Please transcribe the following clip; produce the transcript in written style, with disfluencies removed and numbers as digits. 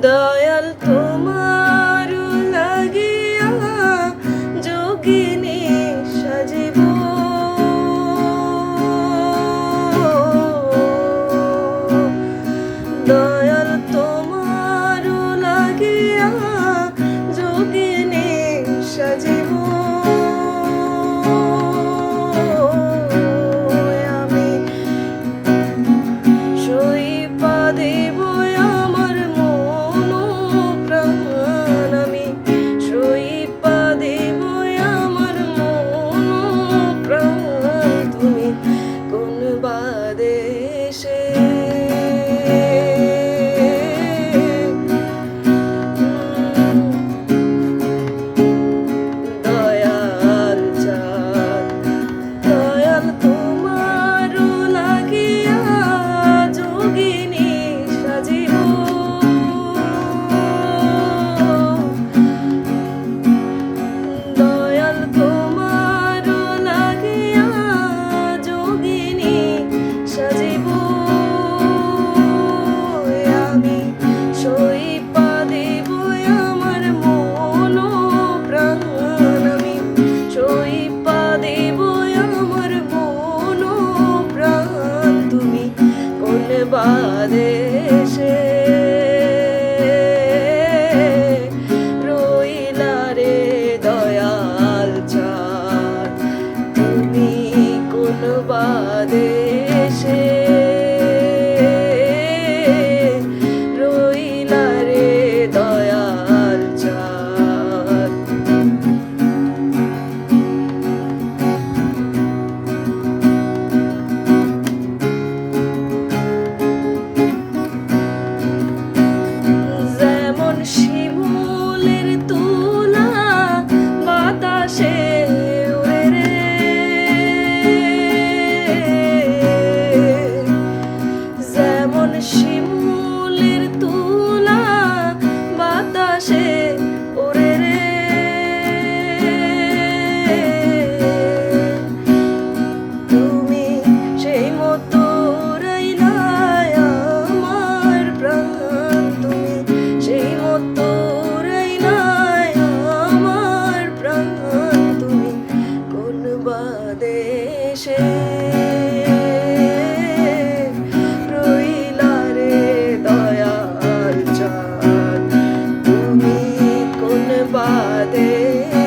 দয়াল তোমার লাগিয়া যোগিনী সাজিব, দয়াল তোমার লাগিয়া যোগিনী সাজিব। আমি সইপা দেব আমার মন প্রাণ, আমি সইপা দেব আমার মন প্রাণ। তুমি কোন বাদেশে দয়াল চাঁদ, দয়াল তোমার লাগিয়া যোগিনী সাজিব, দয়াল তোমার লাগিয়া যোগিনী সাজিব। আমি সইপা দেব আমার মন প্রাণ, আমি সইপা দেব আমার মন প্রাণ। তুমি কোন বাদেশে রইলা রে দয়াল চাঁদ, তুমি কোন বাদেশে রইলা রে দয়াল চাঁদ। যেমন শিমুলের তুলা বাতাসে উড়ে রে, যেমন শিমুলের তুলা বাতাসে উড়ে রে, তুমি সেই মতো রইলা আমার প্রাণ, তুমি সেই মতো রইলা আমার প্রাণ। তুমি কোন বাদেশে রইলা রে দয়াল চাঁদ, তুমি কোন বাদেশে